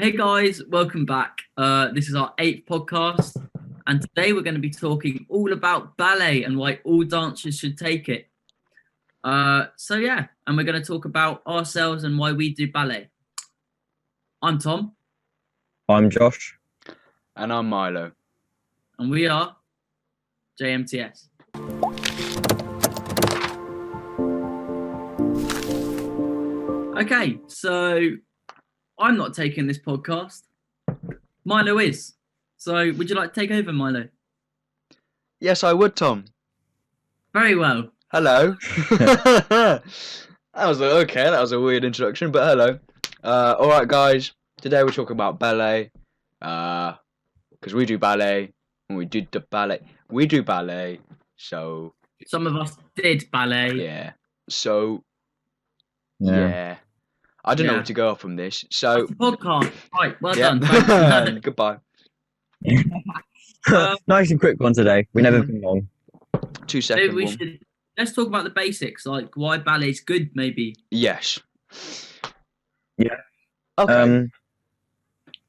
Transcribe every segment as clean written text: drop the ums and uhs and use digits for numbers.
Hey guys, welcome back. This is our 8th podcast, and today we're going to be talking all about ballet and why all dancers should take it. And we're going to talk about ourselves and why we do ballet. I'm Tom, I'm Josh. And I'm Milo. and we are JMTS. Okay, so I'm not taking this podcast. Milo is. So would you like to take over, Milo? Yes, I would, Tom. Very well. Hello. That was a weird introduction, but hello. All right, guys. Today we're talking about ballet. Because we do ballet, and we do ballet. We do ballet, so Some of us did ballet. yeah. So yeah. I don't know where to go off from this. So That's the podcast. Right, well yeah. done. Thanks. Goodbye. Nice and quick one today. We never been long. 2 So seconds. we should let's talk about the basics, like why ballet's good, maybe. Yes. Yeah. Okay.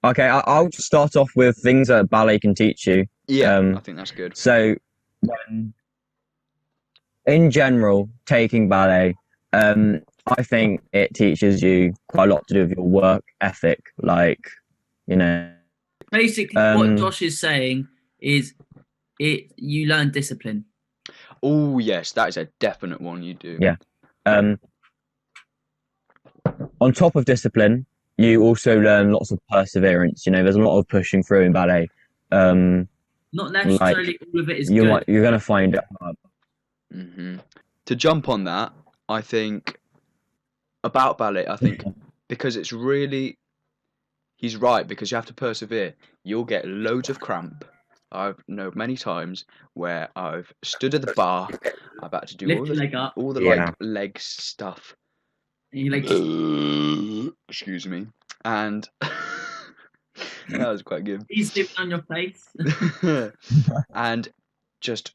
Okay, I'll just start off with things that ballet can teach you. I think that's good. So, in general, taking ballet, I think it teaches you quite a lot to do with your work ethic. Basically, what Josh is saying is you learn discipline. Oh yes, that is a definite one you do. Yeah. On top of discipline, you also learn lots of perseverance. There's a lot of pushing through in ballet. Not necessarily all of it is good. You're gonna find it hard. Mm-hmm. To jump on that, I think about ballet. I think because it's really, he's right, because you have to persevere. You'll get loads of cramp. I've known many times where I've stood at the bar. I've had to do Lift your leg up. all the Yeah. leg stuff. And you're like, Excuse me, and that was quite good. he's sitting on your face. And just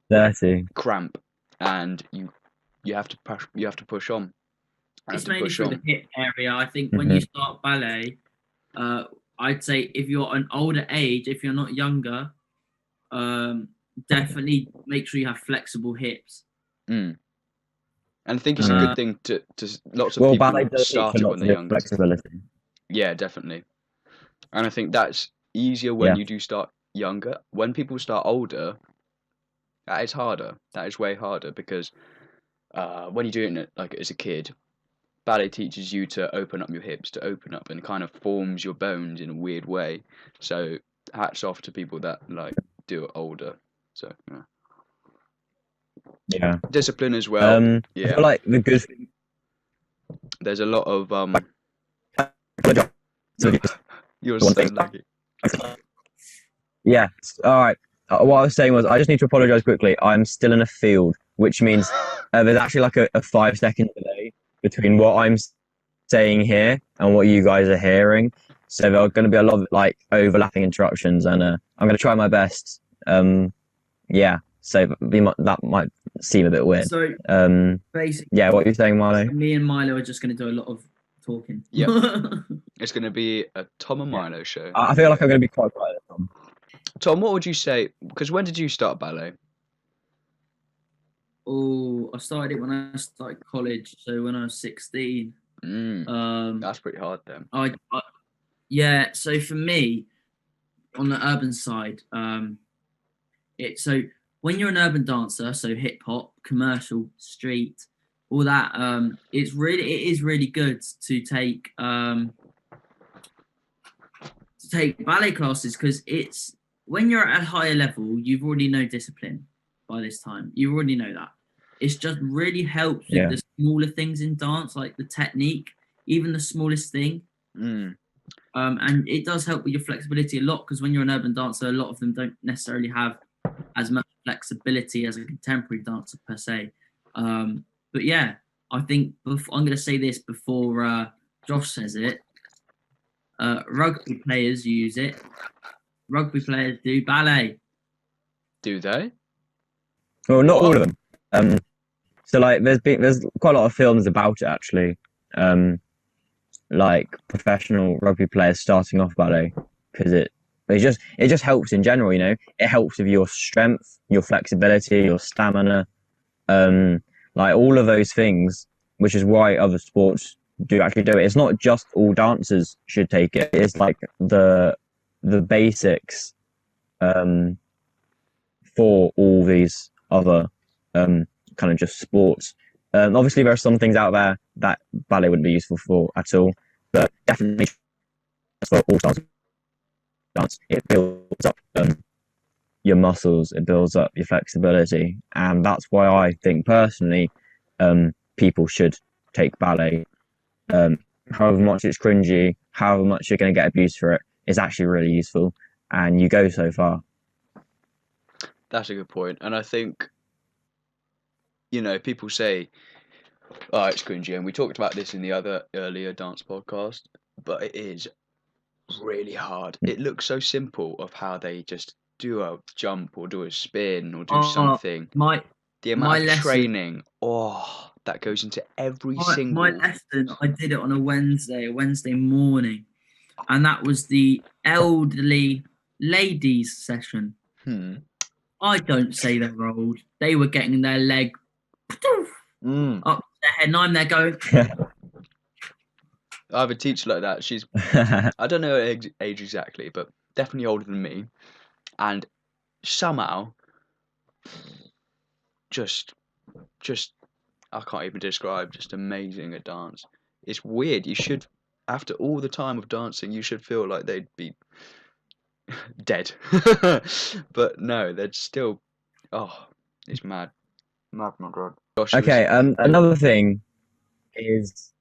Dirty. cramp, and you have to push. You have to push on. You It's have to mainly push through on. the hip area. I think when you start ballet, I'd say if you're an older age, if you're not younger, definitely make sure you have flexible hips. And I think it's a good thing to lots of Well, people ballet does start teach it a lot when to they're do with younger. flexibility. Yeah, definitely. And I think that's easier when Yeah. you do start younger. When people start older, that is harder. That is way harder because when you're doing it like as a kid, ballet teaches you to open up your hips, to open up, and kind of forms your bones in a weird way. So hats off to people that like do it older. So yeah. Yeah. Discipline as well. I Yeah. feel like the good thing. There's a lot of you're One so thing. laggy. Yeah. All right. What I was saying was, I just need to apologize quickly. I'm still in a field, which means there's actually like a 5-second delay between what I'm saying here and what you guys are hearing. So there are going to be a lot of like overlapping interruptions, and I'm going to try my best. Yeah. So that might seem a bit weird. So basically, Yeah. What are you saying, Milo? me and Milo are just going to do a lot of talking. Yeah. It's going to be a Tom and Milo show. I feel like I'm going to be quite quiet. Tom, what would you say? Because when did you start ballet? Oh, I started it when I started college, so when I was 16. That's pretty hard then. Yeah. So for me, on the urban side, so when you're an urban dancer, so hip hop, commercial, street, all that, it is really good to take ballet classes, because it's when you're at a higher level, you've already know discipline by this time. You already know that. It's just really helps with the smaller things in dance, like the technique, even the smallest thing. And it does help with your flexibility a lot, because when you're an urban dancer, a lot of them don't necessarily have as much flexibility as a contemporary dancer per se. But yeah, I think I'm going to say this before Josh says it. Rugby players use it. Rugby players do ballet. Do they? Well, not all of them. So like, there's quite a lot of films about it actually. like professional rugby players starting off ballet because it just helps in general. You know, it helps with your strength, your flexibility, your stamina, like all of those things, which is why other sports do actually do it. It's not just all dancers should take it. It's like the basics for all these other kind of just sports. Obviously, there are some things out there that ballet wouldn't be useful for at all, but definitely for all styles of dance, it builds up your muscles, it builds up your flexibility, and that's why I think personally, people should take ballet. However much it's cringy, however much you're going to get abused for it, it's actually really useful, and you go so far. That's a good point, and I think, you know, people say, "Oh, it's cringy," and we talked about this in the other earlier dance podcast, but it is really hard. It looks so simple of how they just do a jump or do a spin or do something. The amount of training, that goes into every single. My lesson, I did it on a Wednesday morning, and that was the elderly ladies session. I don't say they're old. They were getting their leg up their head, and I'm there going. I have a teacher like that. She's, I don't know her age exactly, but definitely older than me, and somehow, just I can't even describe. Just amazing at dance. It's weird. You should, after all the time of dancing, you should feel like they'd be dead, but no, they're still. Oh, it's mad, mad, my god. Josh, Okay. Another thing is,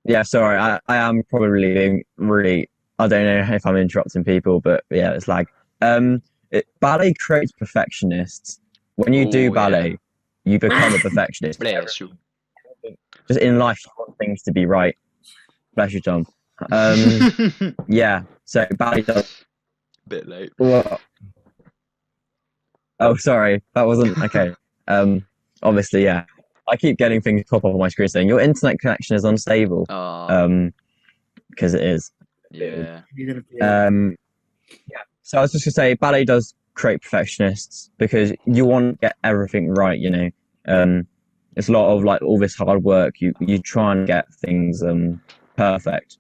yeah. Sorry, I am probably being really. I don't know if I'm interrupting people, but yeah, it's like ballet creates perfectionists. When you do ballet, you become a perfectionist. Bless you. Just in life, you want things to be right. Bless you, Tom. Yeah. So ballet does. Bit late. What? Oh, sorry, that wasn't okay. Obviously, yeah. I keep getting things pop up on my screen saying your internet connection is unstable. Because it is. Yeah. Yeah. So I was just gonna say, ballet does create perfectionists because you want to get everything right. You know, it's a lot of like all this hard work. You try and get things perfect.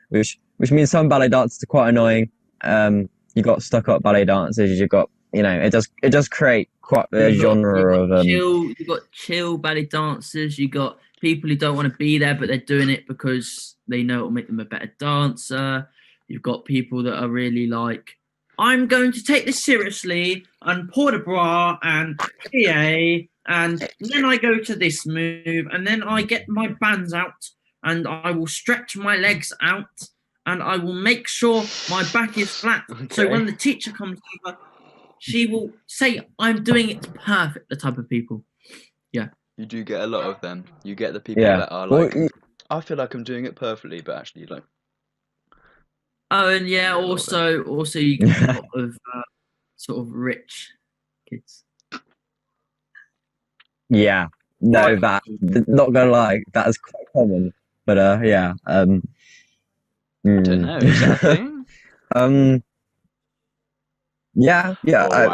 Which means some ballet dancers are quite annoying. You got stuck up ballet dancers. You got, you know, it does create quite a genre of you got chill ballet dancers. You got people who don't want to be there, but they're doing it because they know it'll make them a better dancer. You've got people that are really like, I'm going to take this seriously and port de bras and plie, and then I go to this move, and then I get my bands out, and I will stretch my legs out, and I will make sure my back is flat. Okay. So when the teacher comes over, she will say, I'm doing it perfect, the type of people. Yeah. You do get a lot of them. You get the people that are like, I feel like I'm doing it perfectly, but actually like. Oh, and yeah, also you get a lot of sort of rich kids. Yeah. No, that, not gonna lie, that is quite common. But yeah. I don't know, is that a thing? Yeah.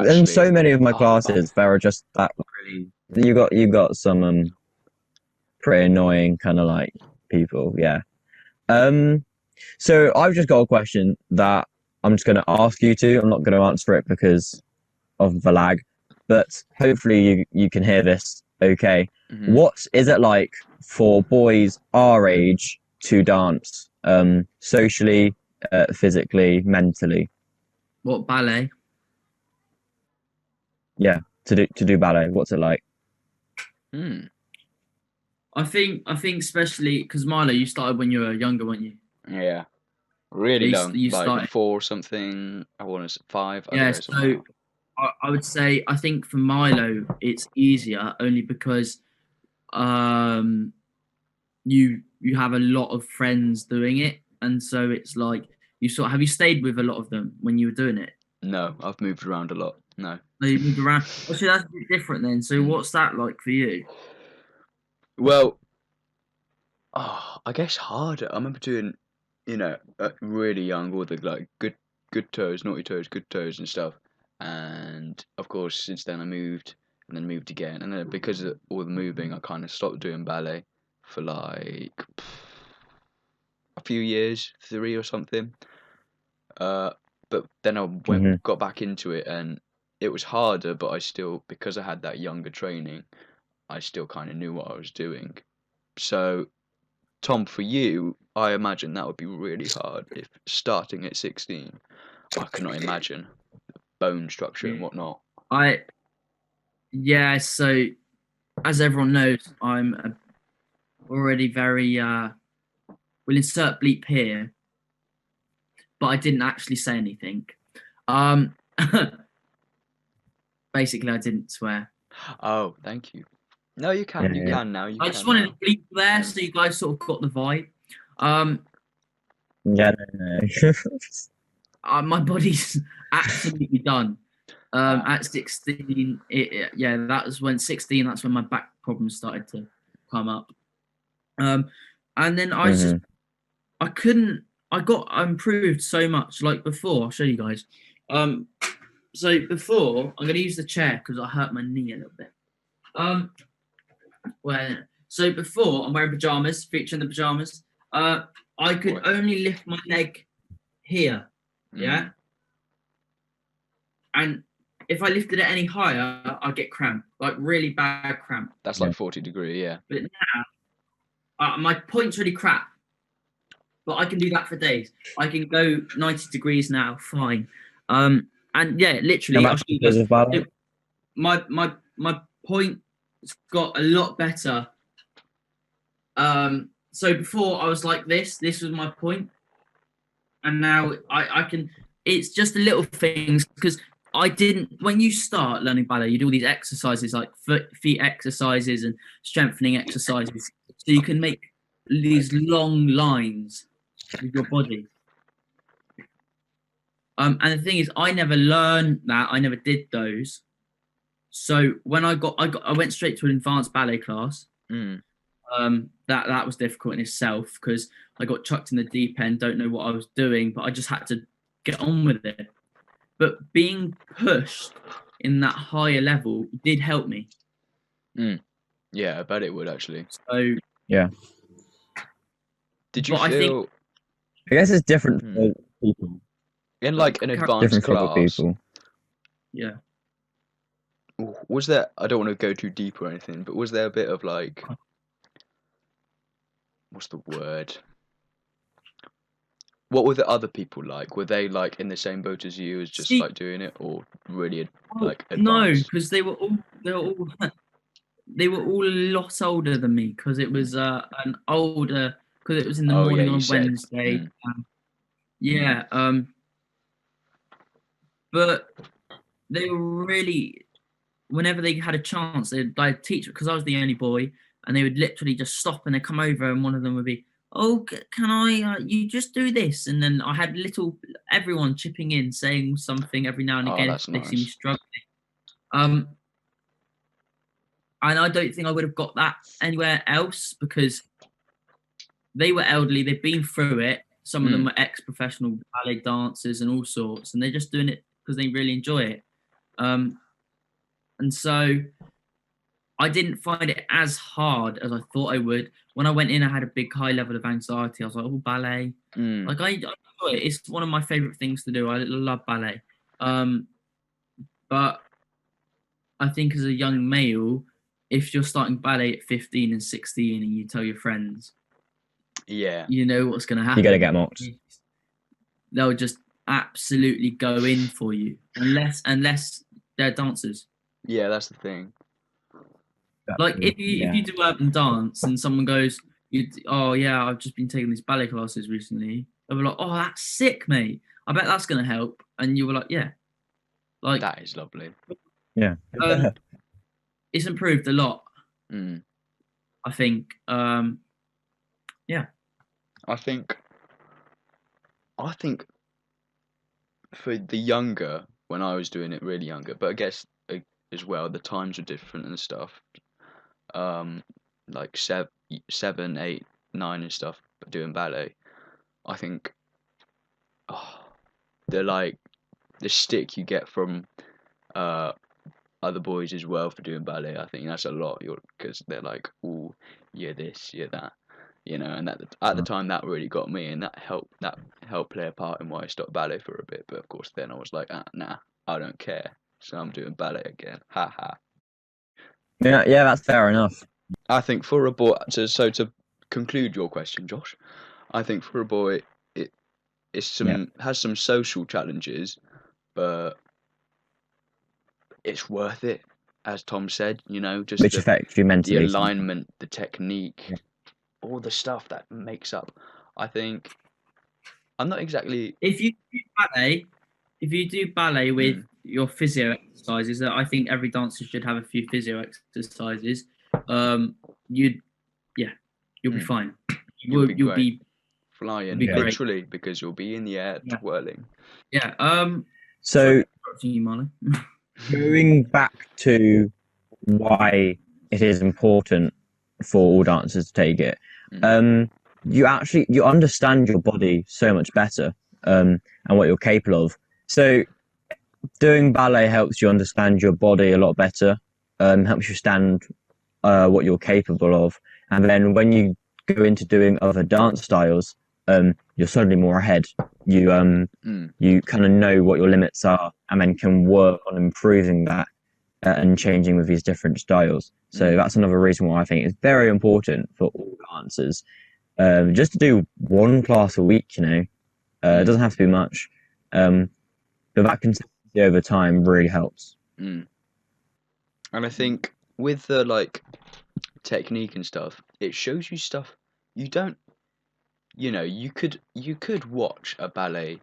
In so many of my classes, there are just that really. You got some pretty annoying kind of like people. Yeah. So I've just got a question that I'm just going to ask you to. I'm not going to answer it because of the lag, but hopefully you can hear this. Okay. Mm-hmm. What is it like for boys our age to dance? Socially, physically, mentally. What, ballet? Yeah, to do ballet. What's it like? I think especially because Milo, you started when you were younger, weren't you? Yeah, really young. You like started 4 or something. I want to say 5. Yeah, so I would say I think for Milo it's easier only because you have a lot of friends doing it, and so it's like have you stayed with a lot of them when you were doing it? No, I've moved around a lot. No. You moved around. Oh, so that's a bit different then. So what's that like for you? Well, I guess harder. I remember doing, really young, all the like good toes, naughty toes, good toes and stuff. And of course, since then I moved and then moved again. And then because of all the moving, I kind of stopped doing ballet for like a few years, 3 or something. But then I got back into it, and it was harder. But I still, because I had that younger training, I still kind of knew what I was doing. So, Tom, for you, I imagine that would be really hard if starting at 16. I cannot imagine bone structure and whatnot. Yeah, so as everyone knows, I'm already very we'll insert bleep here, but I didn't actually say anything. Basically I didn't swear. Oh, thank you. No, you can. You can now. I just wanted to bleep there so you guys sort of got the vibe. No. My body's absolutely done. At 16, that was when 16. That's when my back problems started to come up. And then I got improved so much. Like before, I'll show you guys. So before, I'm gonna use the chair because I hurt my knee a little bit. So before I'm wearing pajamas, featuring the pajamas. I could only lift my leg here, yeah. And if I lifted it any higher, I'd get cramp, like really bad cramp. That's like 40 degree, yeah. But now, my point's really crap. But I can do that for days. I can go 90 degrees now, fine. And yeah, literally, my point got a lot better. So before I was like this was my point, and now I can. It's just the little things because I didn't. When you start learning ballet, you do all these exercises like feet exercises and strengthening exercises, so you can make these long lines with your body. And the thing is, I never learned that. I never did those. So when I went straight to an advanced ballet class. That was difficult in itself because I got chucked in the deep end, don't know what I was doing, but I just had to get on with it. But being pushed in that higher level did help me. Yeah, I bet it would actually. So yeah. Did you feel? I guess it's different for people. In like an advanced class. People. Yeah. Was there? I don't want to go too deep or anything, but was there a bit of like? What's the word? What were the other people like? Were they like in the same boat as you, as just like doing it, or really like advanced? No, because they were all a lot older than me. Because it was because it was in the morning on Wednesday. But they were really, whenever they had a chance, they'd teach because I was the only boy. And they would literally just stop and they'd come over and one of them would be, oh, can I, you just do this? And then I had everyone chipping in, saying something every now and again if they see me struggling. And I don't think I would have got that anywhere else because they were elderly. They've been through it. Some of them were ex-professional ballet dancers and all sorts. And they're just doing it because they really enjoy it. And so I didn't find it as hard as I thought I would. When I went in, I had a big high level of anxiety. I was like, oh, ballet. Like I enjoy it. It's one of my favorite things to do. I love ballet. But I think as a young male, if you're starting ballet at 15 and 16 and you tell your friends, you know what's going to happen. You're going to get mocked. They'll just absolutely go in for you unless they're dancers. Yeah, that's the thing. Like if you do urban dance and someone goes, oh yeah, I've just been taking these ballet classes recently. They'll be like, oh, that's sick, mate. I bet that's gonna help. And you were like, yeah, like that is lovely. Yeah, it's improved a lot. I think. Yeah. I think for the younger, when I was doing it really younger, but I guess as well the times are different and stuff. Like 7, 8, 9 and stuff doing ballet, I think the stick you get from other boys as well for doing ballet, I think that's a lot. Because they're like, oh, you're this, you're that, And at the time that really got me, and that helped play a part in why I stopped ballet for a bit. But of course, then I was like, nah, I don't care, so I'm doing ballet again. Ha ha. Yeah, that's fair enough. I think for a boy, to conclude your question, Josh, I think for a boy, has some social challenges, but it's worth it, as Tom said. Just Which affects you mentally. The alignment, the technique, all the stuff that makes up. I think I'm not exactly. If you do ballet with your physio exercises, I think every dancer should have a few physio exercises. You'll be fine. You'll be flying, literally, because you'll be in the air twirling. Yeah. So you, Milo. Going back to why it is important for all dancers to take it, you understand your body so much better, and what you're capable of. So doing ballet helps you understand your body a lot better, helps you understand what you're capable of, and then when you go into doing other dance styles, you're suddenly more ahead. You kind of know what your limits are, and then can work on improving that and changing with these different styles. So that's another reason why I think it's very important for all dancers, just to do one class a week. It doesn't have to be much, but that consistency over time really helps. And I think with the technique and stuff, it shows you stuff you don't. You could watch a ballet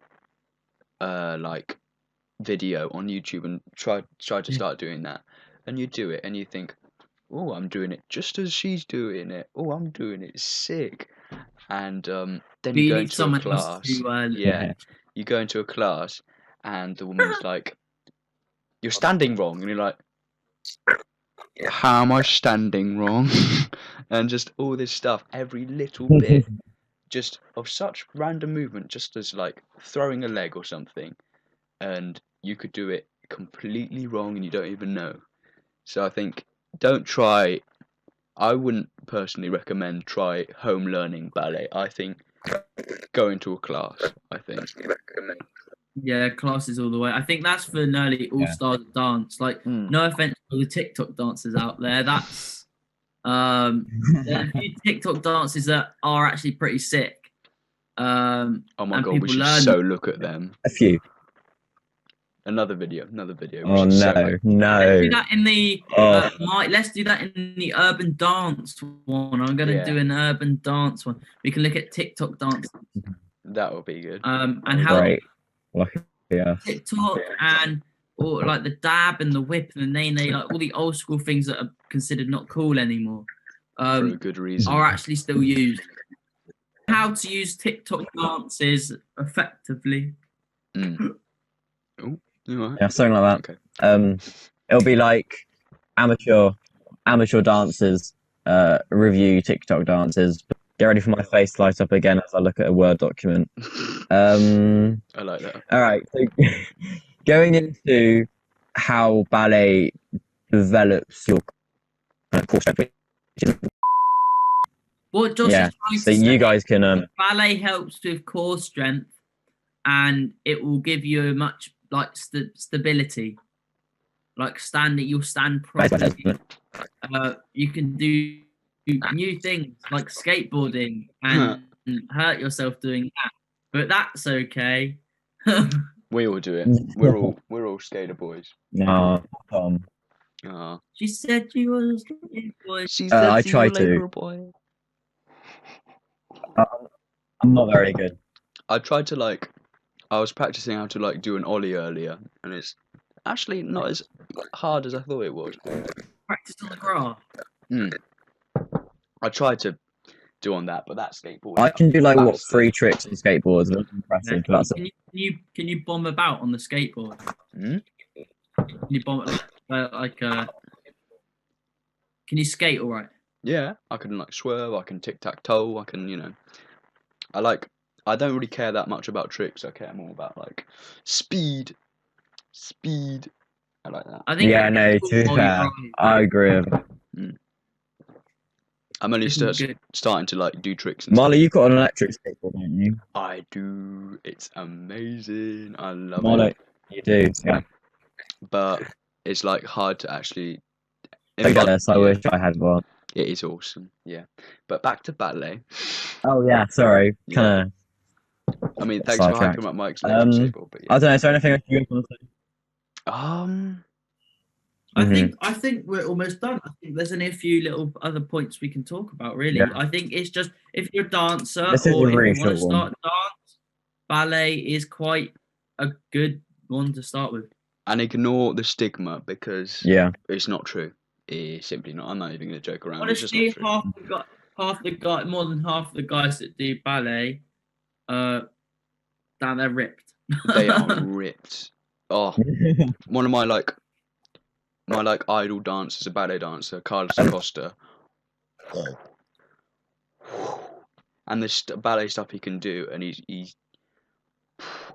video on YouTube and try to start doing that, and you do it and you think, oh, I'm doing it just as she's doing it. Oh, I'm doing it sick. And then you go into a class. You go into a class and the woman's like, you're standing wrong, and you're like, how am I standing wrong? And just all this stuff, every little bit, just of such random movement, just as throwing a leg or something, and you could do it completely wrong and you don't even know. So I think I wouldn't personally recommend try home learning ballet. I think go into a class. Yeah, classes all the way. I think that's for nearly all styles of dance. No offense to the TikTok dancers out there. That's there are a few TikTok dances that are actually pretty sick. Oh my god, we should look at them. A few. Another video. Oh no! Let's do that in the let's do that in the urban dance one. I'm gonna do an urban dance one. We can look at TikTok dance. That would be good. And how yeah. TikTok and or the dab and the whip and the nay all the old school things that are considered not cool anymore. For a good reason. Are actually still used. How to use TikTok dances effectively. Yeah, something like that. Okay. It'll be like amateur dancers review TikTok dances. Get ready for my face to light up again as I look at a Word document. I like that. All right. So going into how ballet develops your core strength. What Josh is trying to say, you guys can. Ballet helps with core strength, and it will give you much stability. You'll stand properly. You can do new things like skateboarding and hurt yourself doing that, but that's okay. We all do it. We're all skater boys. No, She said you were a skater boy. I try to. Boy. I'm not very good. I tried to I was practicing how to do an ollie earlier, and it's actually not as hard as I thought it was. Practice on the grass. I tried to do on that, but that skateboard. I can do 3 tricks on skateboards. That's impressive. Yeah. Can you bomb about on the skateboard? Can you bomb it can you skate all right? Yeah, I can like swerve, I can tic-tac-toe, I can, I don't really care that much about tricks, I care more about like speed. Speed. I like that. I think Yeah, no, to be fair, I agree with that. I'm only This is good. starting to like do tricks and Marley, stuff. you've got an electric skateboard, don't you? I do. It's amazing. I love Marley, it. you do, yeah. But it's like hard to actually Yes, I wish I had one. It is awesome, yeah. But back to ballet. Oh yeah, sorry. Yeah. Kind I mean, of thanks for sidetracked. hyping up Mike's electric skateboard, but yeah. I don't know. Is there anything else you want to say? I think we're almost done. I think there's only a few little other points we can talk about. Really, Yeah. I think it's just if you're a dancer This is or a if really you want to short one. start dance, ballet is quite a good one to start with. And ignore the stigma because Yeah, it's not true. It's simply not. I'm not even going to joke around. Honestly, it's just not true. more than half the guys that do ballet, they're ripped. They are ripped. Oh, one of my idol dancers, a ballet dancer, Carlos Acosta. And the ballet stuff he can do, and he's.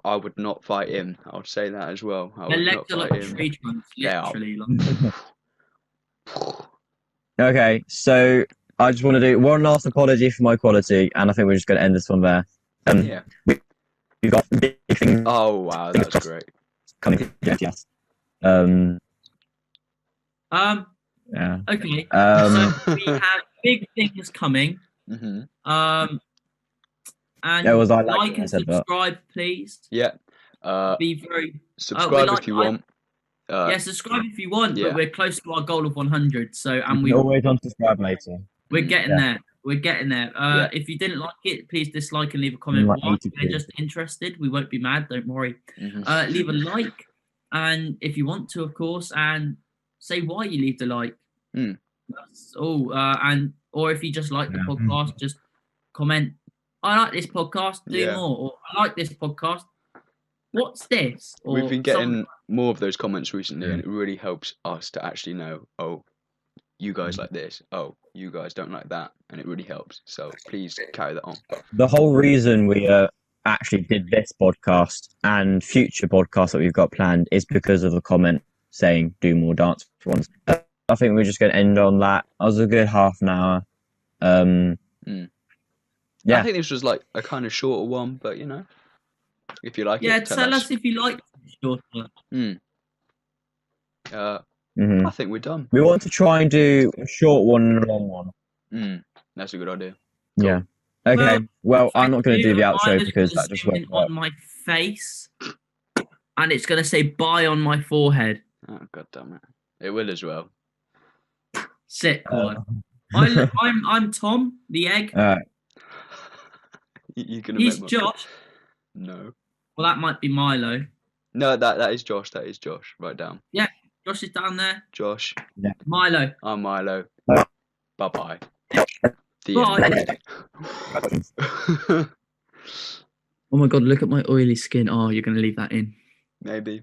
I would not fight him. I would say that as well. I would not fight him. Tree trunks, literally. Okay, so I just want to do one last apology for my quality, and I think we're just going to end this one there. Yeah. We've got big things. Oh wow, that's great. Coming to JMTS. Yeah. Okay. So we have big things coming. Mm-hmm. And was like and subscribe, please. Yeah. Be very subscribe if you want. Yeah, subscribe if you want, but we're close to our goal of 100. So we always unsubscribe later. We're getting there. We're getting there. If you didn't like it, please dislike and leave a comment. Why? We're just interested. We won't be mad. Don't worry. Mm-hmm. Leave a like, and if you want to, of course, and say why you leave the like. That's all. Or if you just like the podcast, just comment. I like this podcast. Do more. Or I like this podcast. What's this? Or we've been getting more of those comments recently, and it really helps us to actually know. Oh, you guys like this. Oh, you guys don't like that, and it really helps. So please carry that on. The whole reason we actually did this podcast and future podcasts that we've got planned is because of the comment saying do more dance ones. I think we're just going to end on that. That was a good half an hour. Yeah, I think this was like a kind of shorter one, but if you like it, tell us if you like shorter. I think we're done. We want to try and do a short one and a long one. That's a good idea. Cool. Yeah. Okay. Well, I'm not going to do the outro because that just won't work. On my face, and it's going to say bye on my forehead. Oh god damn it! It will as well. Sick one. I'm Tom, the egg. He's Josh. No. Well, that might be Milo. No, that is Josh. That is Josh. Write down. Yeah, Josh is down there. Josh. Yeah. Milo. I'm Milo. Bye-bye. Bye. Oh my god, look at my oily skin. Oh, you're going to leave that in. Maybe.